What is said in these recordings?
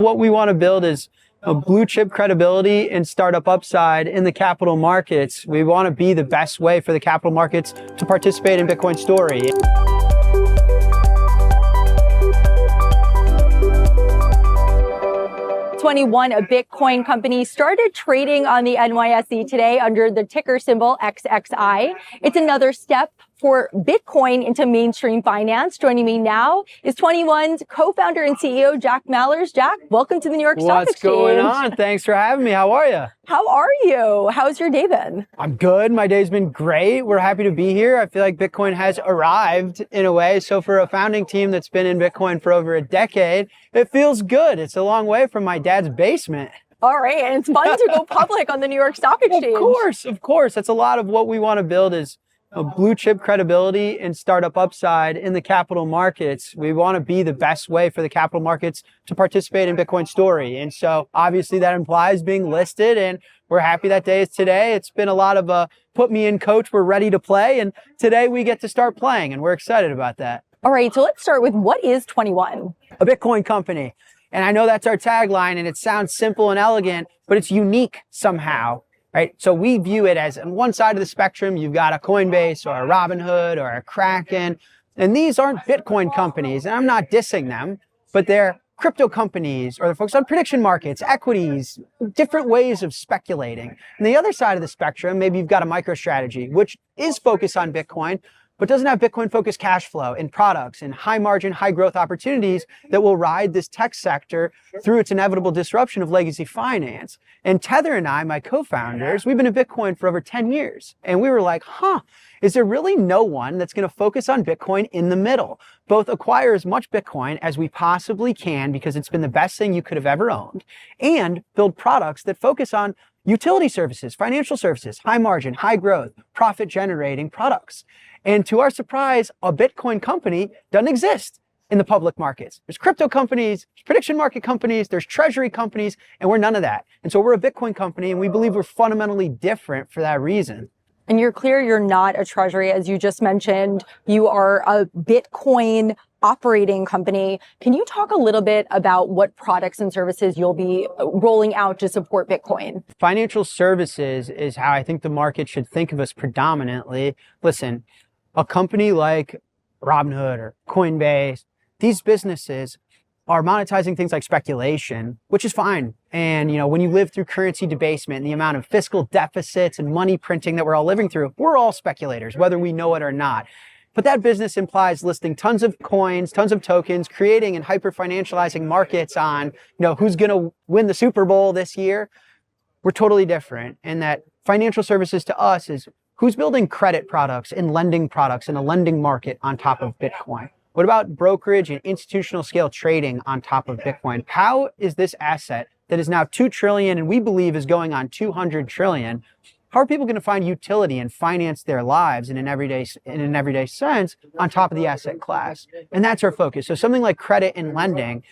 What we want to build is a blue chip credibility and startup upside in the capital markets. We want to be the best way for the capital markets to participate in Bitcoin story. XXI, a Bitcoin company, started trading on the NYSE today under the ticker symbol XXI. It's another step for Bitcoin into mainstream finance. Joining me now is XXI's co-founder and CEO, Jack Mallers. Jack, welcome to the New York Stock Exchange. What's going on? Thanks for having me. How are you? How are you? How's your day been? I'm good. My day's been great. We're happy to be here. I feel like Bitcoin has arrived in a way. So for a founding team that's been in Bitcoin for over a decade, it feels good. It's a long way from my dad's basement. All right. And it's fun to go public on the New York Stock Exchange. Of course. That's a lot of what we want to build is a blue chip credibility and startup upside in the capital markets. We want to be the best way for the capital markets to participate in Bitcoin story. And so obviously that implies being listed, and we're happy that day is today. It's been a lot of put me in, coach, we're ready to play. And today we get to start playing, and we're excited about that. All right. So let's start with, what is XXI? A Bitcoin company. And I know that's our tagline, and it sounds simple and elegant, but it's unique somehow. Right? So we view it as on one side of the spectrum, you've got a Coinbase or a Robinhood or a Kraken, and these aren't Bitcoin companies, and I'm not dissing them, but they're crypto companies, or they're focused on prediction markets, equities, different ways of speculating. And the other side of the spectrum, maybe you've got a MicroStrategy, which is focused on Bitcoin, but doesn't have Bitcoin-focused cash flow and products and high-margin, high-growth opportunities that will ride this tech sector through its inevitable disruption of legacy finance. And Tether and I, my co-founders, we've been in Bitcoin for over 10 years. And we were like, is there really no one that's going to focus on Bitcoin in the middle? Both acquire as much Bitcoin as we possibly can because it's been the best thing you could have ever owned, and build products that focus on utility services, financial services, high margin, high growth, profit generating products. And to our surprise, a Bitcoin company doesn't exist in the public markets. There's crypto companies, there's prediction market companies, there's treasury companies, and we're none of that. And so we're a Bitcoin company, and we believe we're fundamentally different for that reason. And you're clear you're not a treasury, as you just mentioned. You are a Bitcoin operating company. Can you talk a little bit about what products and services you'll be rolling out to support Bitcoin? Financial services is how I think the market should think of us predominantly. Listen, a company like Robinhood or Coinbase, these businesses are monetizing things like speculation, which is fine. And, when you live through currency debasement and the amount of fiscal deficits and money printing that we're all living through, we're all speculators, whether we know it or not. But that business implies listing tons of coins, tons of tokens, creating and hyper-financializing markets on, who's going to win the Super Bowl this year. We're totally different. And that financial services to us is who's building credit products and lending products in a lending market on top of Bitcoin? What about brokerage and institutional scale trading on top of Bitcoin? How is this asset that is now 2 trillion and we believe is going on 200 trillion? How are people going to find utility and finance their lives in an everyday sense on top of the asset class? And that's our focus. So something like credit and lending,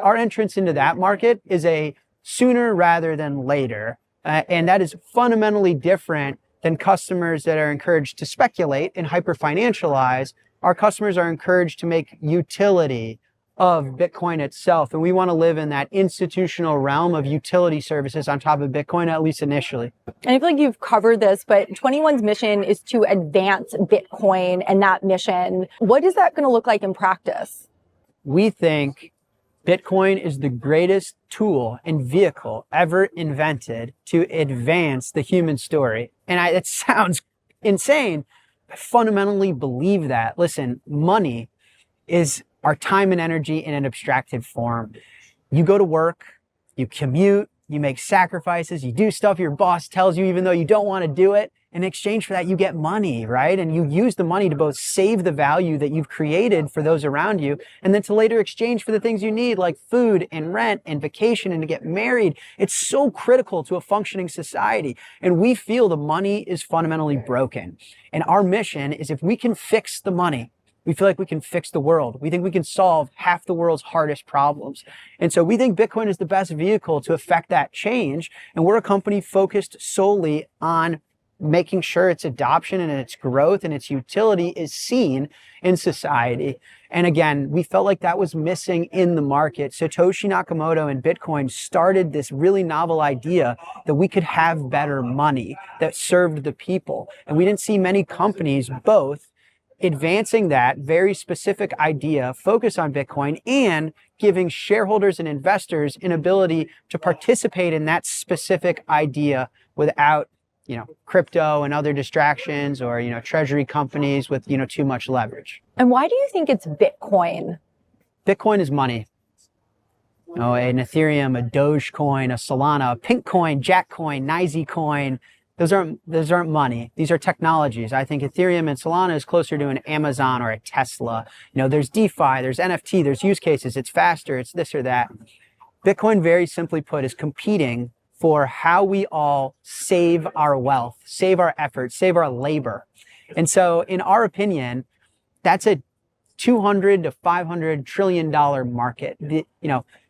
our entrance into that market is a sooner rather than later. And that is fundamentally different than customers that are encouraged to speculate and hyper-financialize. Our customers are encouraged to make utility of Bitcoin itself. And we want to live in that institutional realm of utility services on top of Bitcoin, at least initially. And I feel like you've covered this, but XXI's mission is to advance Bitcoin and that mission. What is that going to look like in practice? We think Bitcoin is the greatest tool and vehicle ever invented to advance the human story. And it sounds insane. I fundamentally believe that. Listen, money is our time and energy in an abstracted form. You go to work, you commute, you make sacrifices, you do stuff your boss tells you even though you don't want to do it. In exchange for that, you get money, right? And you use the money to both save the value that you've created for those around you, and then to later exchange for the things you need, like food and rent and vacation and to get married. It's so critical to a functioning society. And we feel the money is fundamentally broken. And our mission is, if we can fix the money, we feel like we can fix the world. We think we can solve half the world's hardest problems. And so we think Bitcoin is the best vehicle to affect that change. And we're a company focused solely on making sure its adoption and its growth and its utility is seen in society. And again, we felt like that was missing in the market. Satoshi Nakamoto and Bitcoin started this really novel idea that we could have better money that served the people. And we didn't see many companies both advancing that very specific idea, focus on Bitcoin, and giving shareholders and investors an ability to participate in that specific idea without, crypto and other distractions or, treasury companies with, too much leverage. And why do you think it's Bitcoin? Bitcoin is money. An Ethereum, a Dogecoin, a Solana, a Pink coin, Jack coin, NYSE coin. Those aren't money. These are technologies. I think Ethereum and Solana is closer to an Amazon or a Tesla. There's DeFi, there's NFT, there's use cases. It's faster, it's this or that. Bitcoin, very simply put, is competing for how we all save our wealth, save our effort, save our labor. And so in our opinion, that's a $200 to $500 trillion market.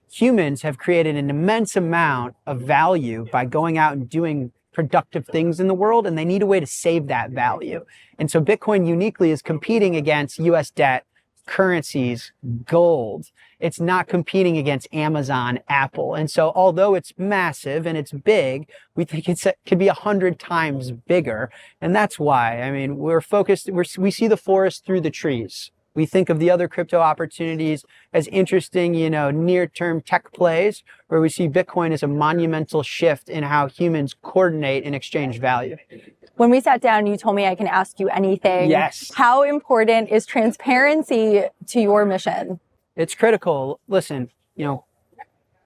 Humans have created an immense amount of value by going out and doing productive things in the world, and they need a way to save that value. And so Bitcoin uniquely is competing against US debt, currencies, gold. It's not competing against Amazon, Apple. And so although it's massive and it's big, we think it could be 100 times bigger. And that's why, we're focused, we see the forest through the trees. We think of the other crypto opportunities as interesting, near-term tech plays, where we see Bitcoin as a monumental shift in how humans coordinate and exchange value. When we sat down, you told me I can ask you anything. Yes. How important is transparency to your mission? It's critical. Listen,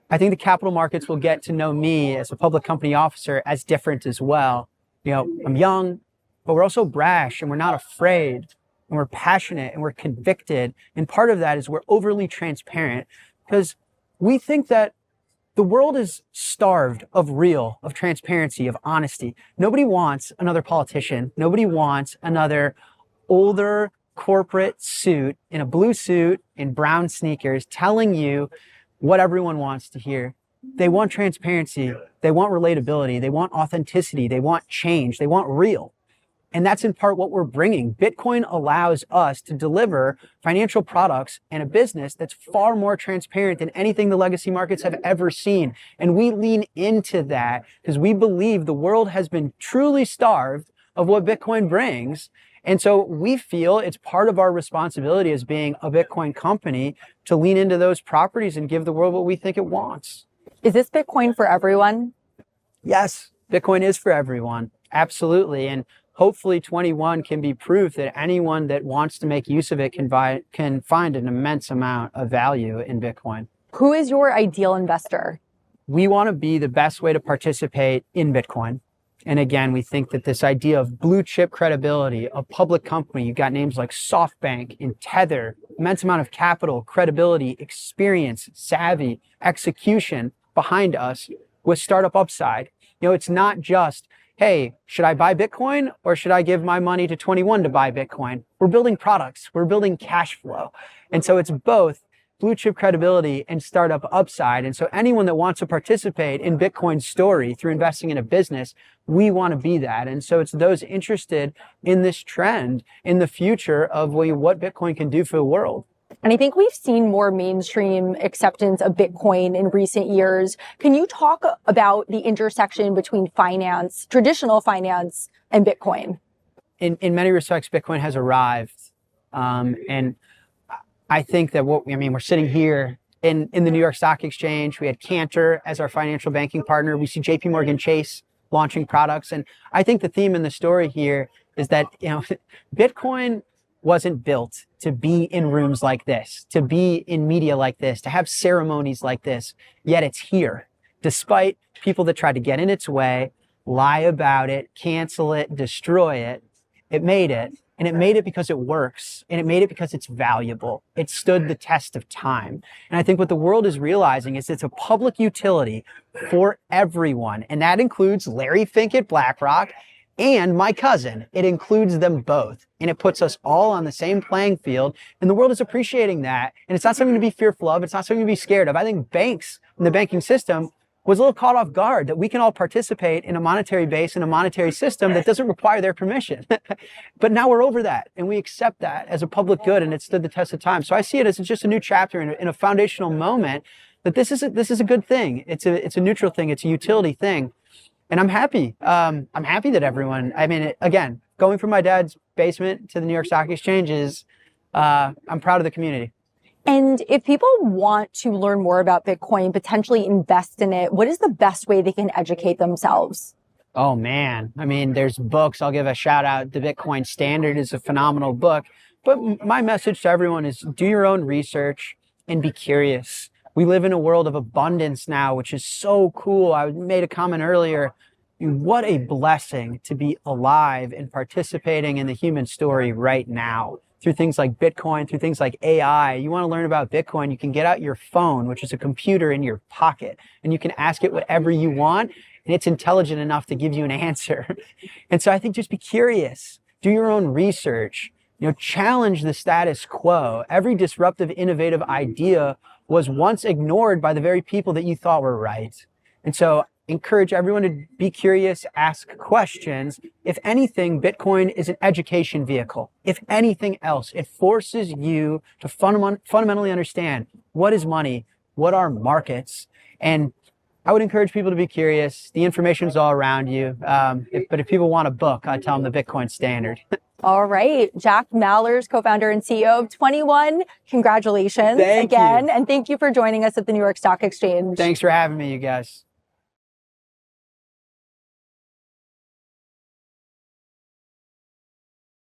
I think the capital markets will get to know me as a public company officer as different as well. I'm young, but we're also brash and we're not afraid. And we're passionate and we're convicted. And part of that is we're overly transparent because we think that the world is starved of transparency, of honesty. Nobody wants another politician. Nobody wants another older corporate suit in a blue suit in brown sneakers telling you what everyone wants to hear. They want transparency. They want relatability. They want authenticity. They want change. They want real. And that's in part what we're bringing. Bitcoin allows us to deliver financial products and a business that's far more transparent than anything the legacy markets have ever seen. And we lean into that because we believe the world has been truly starved of what Bitcoin brings. And so we feel it's part of our responsibility as being a Bitcoin company to lean into those properties and give the world what we think it wants. Is this Bitcoin for everyone? Yes, Bitcoin is for everyone. Absolutely. And hopefully 21 can be proof that anyone that wants to make use of it can find an immense amount of value in Bitcoin. Who is your ideal investor? We want to be the best way to participate in Bitcoin. And again, we think that this idea of blue chip credibility, a public company, you've got names like SoftBank and Tether, immense amount of capital, credibility, experience, savvy, execution behind us with startup upside. It's not just, hey, should I buy Bitcoin or should I give my money to 21 to buy Bitcoin? We're building products, we're building cash flow. And so it's both blue chip credibility and startup upside. And so anyone that wants to participate in Bitcoin's story through investing in a business, we want to be that. And so it's those interested in this trend in the future of what Bitcoin can do for the world. And I think we've seen more mainstream acceptance of Bitcoin in recent years. Can you talk about the intersection between finance, traditional finance, and Bitcoin? In many respects, Bitcoin has arrived. And I think that we're sitting here in the New York Stock Exchange. We had Cantor as our financial banking partner. We see JP Morgan Chase launching products. And I think the theme in the story here is that, Bitcoin wasn't built to be in rooms like this, to be in media like this, to have ceremonies like this, yet it's here. Despite people that tried to get in its way, lie about it, cancel it, destroy it, it made it. And it made it because it works. And it made it because it's valuable. It stood the test of time. And I think what the world is realizing is it's a public utility for everyone. And that includes Larry Fink at BlackRock and my cousin. It includes them both. And it puts us all on the same playing field. And the world is appreciating that. And it's not something to be fearful of. It's not something to be scared of. I think banks and the banking system was a little caught off guard that we can all participate in a monetary base and a monetary system that doesn't require their permission. But now we're over that and we accept that as a public good, and it stood the test of time. So I see it as just a new chapter in a foundational moment that this is a good thing. It's a neutral thing. It's a utility thing. And I'm happy. I'm happy that everyone, I mean, again, going from my dad's basement to the New York Stock Exchange is, I'm proud of the community. And if people want to learn more about Bitcoin, potentially invest in it, what is the best way they can educate themselves? Oh man, I mean, there's books. I'll give a shout out. The Bitcoin Standard is a phenomenal book. But my message to everyone is do your own research and be curious. We live in a world of abundance now, which is so cool. I made a comment earlier. What a blessing to be alive and participating in the human story right now. Through things like Bitcoin, through things like AI. You want to learn about Bitcoin, you can get out your phone, which is a computer in your pocket, and you can ask it whatever you want, and it's intelligent enough to give you an answer. And so I think just be curious, do your own research, challenge the status quo. Every disruptive, innovative idea was once ignored by the very people that you thought were right. And so encourage everyone to be curious, ask questions. If anything, Bitcoin is an education vehicle. If anything else, it forces you to fundamentally understand what is money, what are markets. And I would encourage people to be curious. The information is all around you. But if people want a book, I tell them the Bitcoin Standard. All right. Jack Mallers, co-founder and CEO of 21. Congratulations again. And thank you for joining us at the New York Stock Exchange. Thanks for having me, you guys.